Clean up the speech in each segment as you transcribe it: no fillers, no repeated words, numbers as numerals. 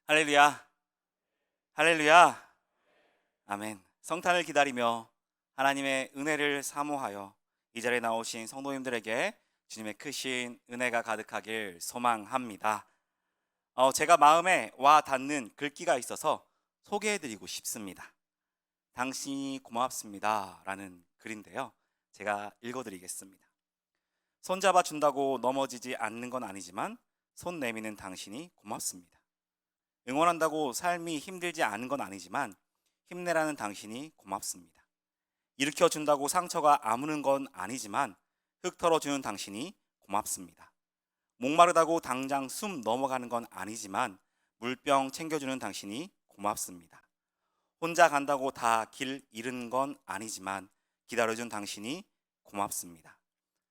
할렐루야, 할렐루야, 아멘. 성탄을 기다리며 하나님의 은혜를 사모하여 이 자리에 나오신 성도님들에게 주님의 크신 은혜가 가득하길 소망합니다. 제가 마음에 와 닿는 글귀가 있어서 소개해드리고 싶습니다. 당신이 고맙습니다 라는 글인데요, 제가 읽어드리겠습니다. 손잡아 준다고 넘어지지 않는 건 아니지만 손 내미는 당신이 고맙습니다. 응원한다고 삶이 힘들지 않은 건 아니지만 힘내라는 당신이 고맙습니다. 일으켜준다고 상처가 아무는 건 아니지만 흙 털어주는 당신이 고맙습니다. 목마르다고 당장 숨 넘어가는 건 아니지만 물병 챙겨주는 당신이 고맙습니다. 혼자 간다고 다 길 잃은 건 아니지만 기다려준 당신이 고맙습니다.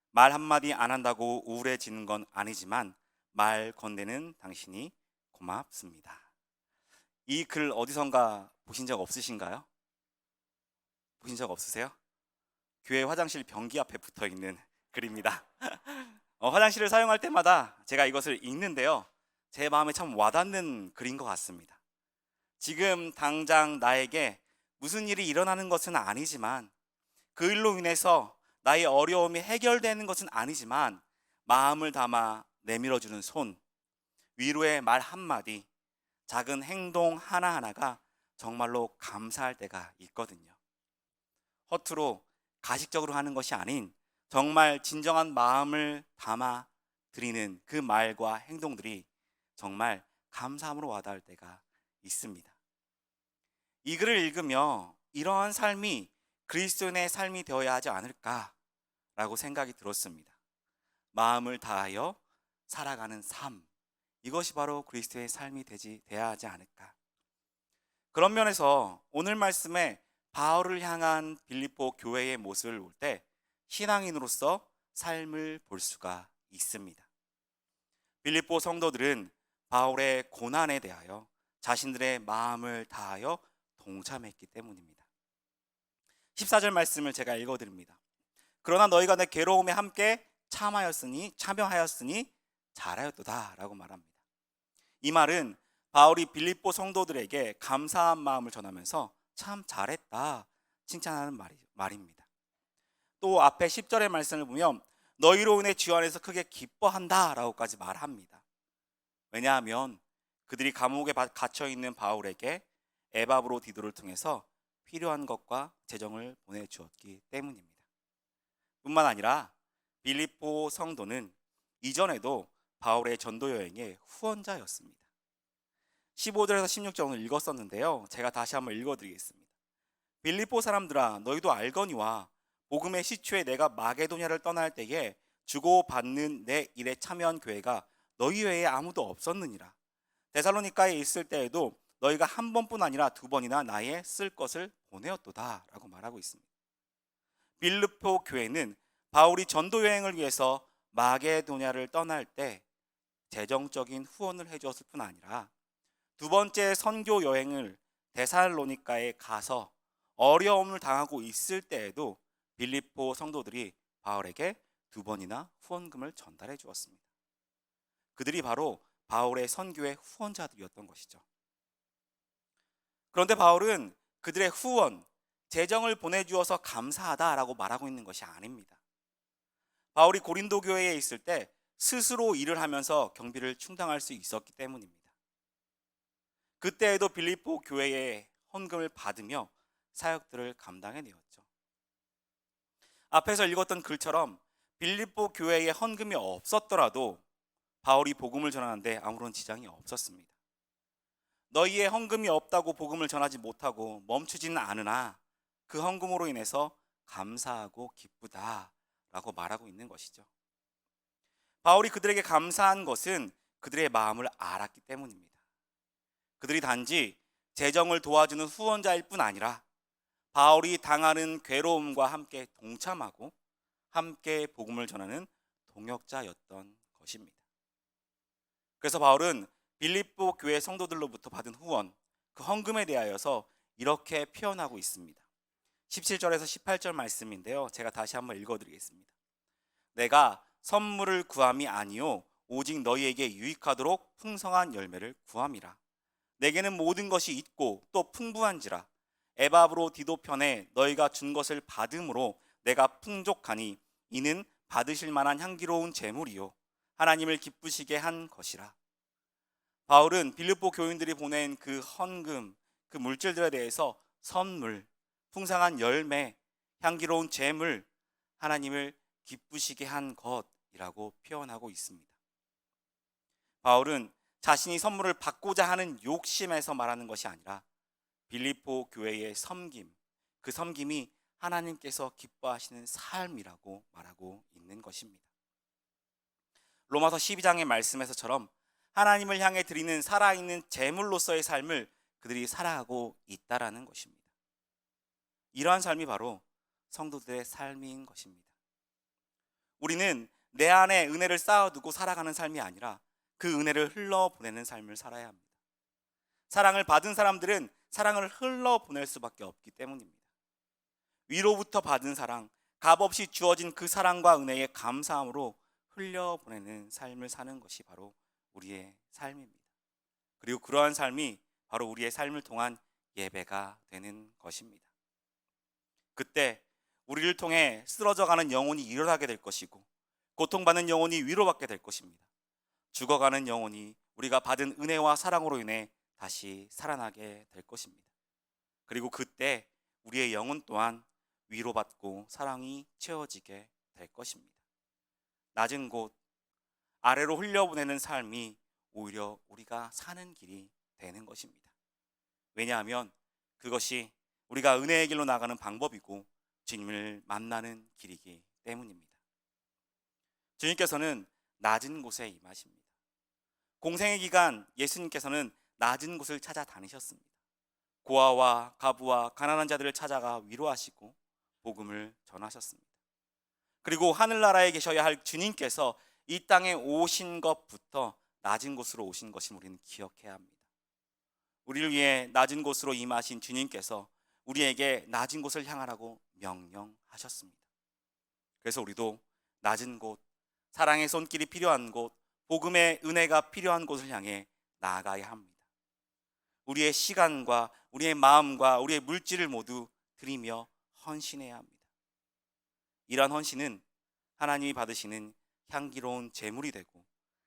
말 한마디 안 한다고 우울해지는 건 아니지만 말 건네는 당신이 고맙습니다. 이 글 어디선가 보신 적 없으신가요? 보신 적 없으세요? 교회 화장실 변기 앞에 붙어 있는 글입니다. 화장실을 사용할 때마다 제가 이것을 읽는데요, 제 마음에 참 와닿는 글인 것 같습니다. 지금 당장 나에게 무슨 일이 일어나는 것은 아니지만, 그 일로 인해서 나의 어려움이 해결되는 것은 아니지만 마음을 담아 내밀어주는 손, 위로의 말 한마디, 작은 행동 하나하나가 정말로 감사할 때가 있거든요. 허투루 가식적으로 하는 것이 아닌 정말 진정한 마음을 담아 드리는 그 말과 행동들이 정말 감사함으로 와닿을 때가 있습니다. 이 글을 읽으며 이러한 삶이 그리스도인의 삶이 되어야 하지 않을까라고 생각이 들었습니다. 마음을 다하여 살아가는 삶, 이것이 바로 그리스도의 삶이 돼야 하지 않을까. 그런 면에서 오늘 말씀에 바울을 향한 빌립보 교회의 모습을 볼 때 신앙인으로서 삶을 볼 수가 있습니다. 빌립보 성도들은 바울의 고난에 대하여 자신들의 마음을 다하여 동참했기 때문입니다. 14절 말씀을 제가 읽어드립니다. 그러나 너희가 내 괴로움에 함께 참여하였으니 잘하였도다 라고 말합니다. 이 말은 바울이 빌립보 성도들에게 감사한 마음을 전하면서 참 잘했다 칭찬하는 말입니다. 또 앞에 10절의 말씀을 보면 너희로 인해 주 안에서 크게 기뻐한다 라고까지 말합니다. 왜냐하면 그들이 감옥에 갇혀 있는 바울에게 에바브로 디도를 통해서 필요한 것과 재정을 보내주었기 때문입니다. 뿐만 아니라 빌립보 성도는 이전에도 바울의 전도 여행의 후원자였습니다. 15절에서 16절 오늘 읽었었는데요, 제가 다시 한번 읽어드리겠습니다. 빌립보 사람들아, 너희도 알거니와 복음의 시초에 내가 마게도냐를 떠날 때에 주고받는 내 일에 참여한 교회가 너희 외에 아무도 없었느니라. 데살로니가에 있을 때에도 너희가 한 번뿐 아니라 두 번이나 나의 쓸 것을 보내었도다 라고 말하고 있습니다. 빌립보 교회는 바울이 전도 여행을 위해서 마게도냐를 떠날 때 재정적인 후원을 해주었을 뿐 아니라 두 번째 선교 여행을 데살로니가에 가서 어려움을 당하고 있을 때에도 빌립보 성도들이 바울에게 두 번이나 후원금을 전달해 주었습니다. 그들이 바로 바울의 선교의 후원자들이었던 것이죠. 그런데 바울은 그들의 후원, 재정을 보내주어서 감사하다라고 말하고 있는 것이 아닙니다. 바울이 고린도 교회에 있을 때 스스로 일을 하면서 경비를 충당할 수 있었기 때문입니다. 그때에도 빌립보 교회의 헌금을 받으며 사역들을 감당해내었죠. 앞에서 읽었던 글처럼 빌립보 교회에 헌금이 없었더라도 바울이 복음을 전하는데 아무런 지장이 없었습니다. 너희의 헌금이 없다고 복음을 전하지 못하고 멈추지는 않으나 그 헌금으로 인해서 감사하고 기쁘다라고 말하고 있는 것이죠. 바울이 그들에게 감사한 것은 그들의 마음을 알았기 때문입니다. 그들이 단지 재정을 도와주는 후원자일 뿐 아니라 바울이 당하는 괴로움과 함께 동참하고 함께 복음을 전하는 동역자였던 것입니다. 그래서 바울은 빌립보 교회 성도들로부터 받은 후원, 그 헌금에 대하여서 이렇게 표현하고 있습니다. 17절에서 18절 말씀인데요, 제가 다시 한번 읽어드리겠습니다. 내가 선물을 구함이 아니요 오직 너희에게 유익하도록 풍성한 열매를 구함이라. 내게는 모든 것이 있고 또 풍부한지라. 에바브로 디도 편에 너희가 준 것을 받음으로 내가 풍족하니 이는 받으실 만한 향기로운 제물이요 하나님을 기쁘시게 한 것이라. 바울은 빌립보 교인들이 보낸 그 헌금, 그 물질들에 대해서 선물, 풍성한 열매, 향기로운 제물, 하나님을 기쁘시게 한 것이라고 표현하고 있습니다. 바울은 자신이 선물을 받고자 하는 욕심에서 말하는 것이 아니라 빌립보 교회의 섬김, 그 섬김이 하나님께서 기뻐하시는 삶이라고 말하고 있는 것입니다. 로마서 12장의 말씀에서처럼 하나님을 향해 드리는 살아있는 제물로서의 삶을 그들이 살아가고 있다라는 것입니다. 이러한 삶이 바로 성도들의 삶인 것입니다. 우리는 내 안에 은혜를 쌓아두고 살아가는 삶이 아니라 그 은혜를 흘러보내는 삶을 살아야 합니다. 사랑을 받은 사람들은 사랑을 흘러보낼 수밖에 없기 때문입니다. 위로부터 받은 사랑, 값없이 주어진 그 사랑과 은혜에 감사함으로 흘려보내는 삶을 사는 것이 바로 우리의 삶입니다. 그리고 그러한 삶이 바로 우리의 삶을 통한 예배가 되는 것입니다. 그때 우리를 통해 쓰러져가는 영혼이 일어나게 될 것이고 고통받는 영혼이 위로받게 될 것입니다. 죽어가는 영혼이 우리가 받은 은혜와 사랑으로 인해 다시 살아나게 될 것입니다. 그리고 그때 우리의 영혼 또한 위로받고 사랑이 채워지게 될 것입니다. 낮은 곳 아래로 흘려보내는 삶이 오히려 우리가 사는 길이 되는 것입니다. 왜냐하면 그것이 우리가 은혜의 길로 나가는 방법이고 주님을 만나는 길이기 때문입니다. 주님께서는 낮은 곳에 임하십니다. 공생의 기간 예수님께서는 낮은 곳을 찾아다니셨습니다. 고아와 가부와 가난한 자들을 찾아가 위로하시고 복음을 전하셨습니다. 그리고 하늘나라에 계셔야 할 주님께서 이 땅에 오신 것부터 낮은 곳으로 오신 것을 우리는 기억해야 합니다. 우리를 위해 낮은 곳으로 임하신 주님께서 우리에게 낮은 곳을 향하라고 명령하셨습니다. 그래서 우리도 낮은 곳, 사랑의 손길이 필요한 곳, 복음의 은혜가 필요한 곳을 향해 나아가야 합니다. 우리의 시간과 우리의 마음과 우리의 물질을 모두 드리며 헌신해야 합니다. 이러한 헌신은 하나님이 받으시는 향기로운 제물이 되고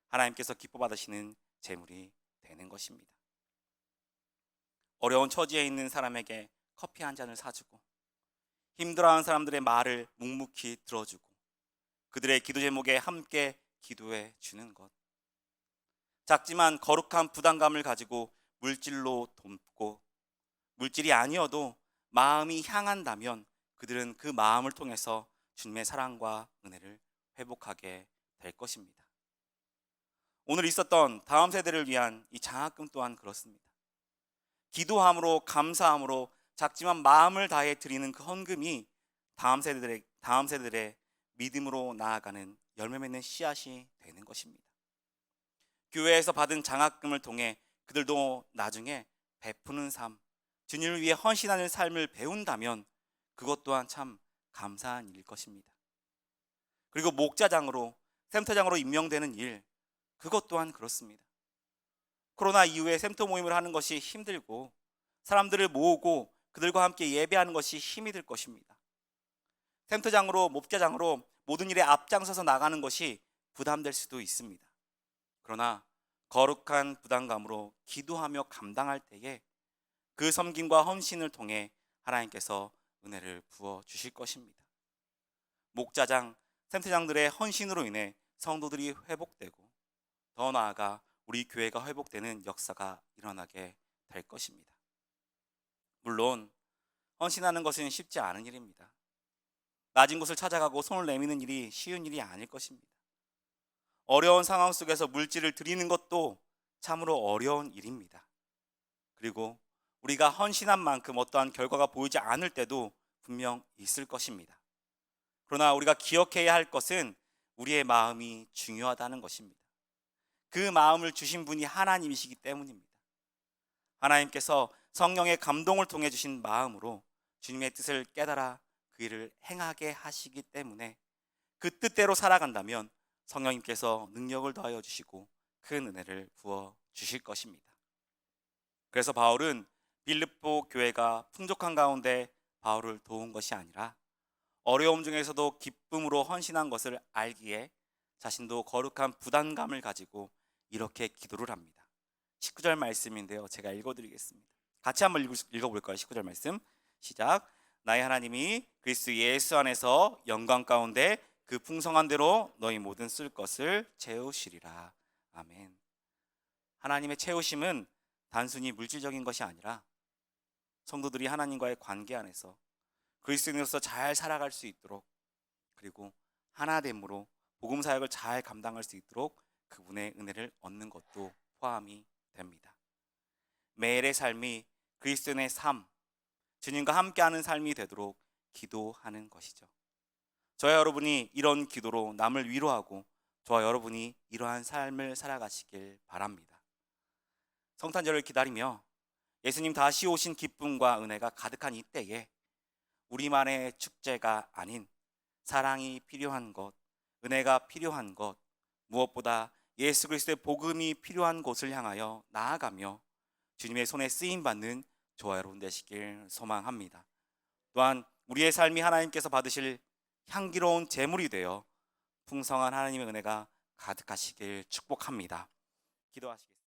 하나님께서 기뻐 받으시는 제물이 되는 것입니다. 어려운 처지에 있는 사람에게 커피 한 잔을 사주고 힘들어하는 사람들의 말을 묵묵히 들어주고 그들의 기도 제목에 함께 기도해 주는 것, 작지만 거룩한 부담감을 가지고 물질로 돕고 물질이 아니어도 마음이 향한다면 그들은 그 마음을 통해서 주님의 사랑과 은혜를 회복하게 될 것입니다. 오늘 있었던 다음 세대를 위한 이 장학금 또한 그렇습니다. 기도함으로 감사함으로 작지만 마음을 다해 드리는 그 헌금이 다음 세대들의 믿음으로 나아가는 열매 맺는 씨앗이 되는 것입니다. 교회에서 받은 장학금을 통해 그들도 나중에 베푸는 삶, 주님을 위해 헌신하는 삶을 배운다면 그것 또한 참 감사한 일일 것입니다. 그리고 목자장으로, 센터장으로 임명되는 일, 그것 또한 그렇습니다. 코로나 이후에 센터 모임을 하는 것이 힘들고 사람들을 모으고 그들과 함께 예배하는 것이 힘이 들 것입니다. 센터장으로, 목자장으로 모든 일에 앞장서서 나가는 것이 부담될 수도 있습니다. 그러나 거룩한 부담감으로 기도하며 감당할 때에 그 섬김과 헌신을 통해 하나님께서 은혜를 부어 주실 것입니다. 목자장, 센터장들의 헌신으로 인해 성도들이 회복되고 더 나아가 우리 교회가 회복되는 역사가 일어나게 될 것입니다. 물론 헌신하는 것은 쉽지 않은 일입니다. 낮은 곳을 찾아가고 손을 내미는 일이 쉬운 일이 아닐 것입니다. 어려운 상황 속에서 물질을 드리는 것도 참으로 어려운 일입니다. 그리고 우리가 헌신한 만큼 어떠한 결과가 보이지 않을 때도 분명 있을 것입니다. 그러나 우리가 기억해야 할 것은 우리의 마음이 중요하다는 것입니다. 그 마음을 주신 분이 하나님이시기 때문입니다. 하나님께서 성령의 감동을 통해 주신 마음으로 주님의 뜻을 깨달아 그 일을 행하게 하시기 때문에 그 뜻대로 살아간다면 성령님께서 능력을 더하여 주시고 큰 은혜를 부어 주실 것입니다. 그래서 바울은 빌립보 교회가 풍족한 가운데 바울을 도운 것이 아니라 어려움 중에서도 기쁨으로 헌신한 것을 알기에 자신도 거룩한 부담감을 가지고 이렇게 기도를 합니다. 19절 말씀인데요, 제가 읽어드리겠습니다. 같이 한번 읽어볼까요? 19절 말씀 시작. 나의 하나님이 그리스도 예수 안에서 영광 가운데 그 풍성한 대로 너희 모든 쓸 것을 채우시리라. 아멘. 하나님의 채우심은 단순히 물질적인 것이 아니라 성도들이 하나님과의 관계 안에서 그리스도인으로서 잘 살아갈 수 있도록, 그리고 하나됨으로 복음 사역을 잘 감당할 수 있도록 그분의 은혜를 얻는 것도 포함이 됩니다. 매일의 삶이 그리스도인의 삶, 주님과 함께하는 삶이 되도록 기도하는 것이죠. 저와 여러분이 이런 기도로 남을 위로하고 저와 여러분이 이러한 삶을 살아가시길 바랍니다. 성탄절을 기다리며 예수님 다시 오신 기쁨과 은혜가 가득한 이때에 우리만의 축제가 아닌 사랑이 필요한 것, 은혜가 필요한 것, 무엇보다 예수 그리스도의 복음이 필요한 곳을 향하여 나아가며 주님의 손에 쓰임받는 저와 여러분 되시길 소망합니다. 또한 우리의 삶이 하나님께서 받으실 향기로운 제물이 되어 풍성한 하나님의 은혜가 가득하시길 축복합니다. 기도하시겠습니다.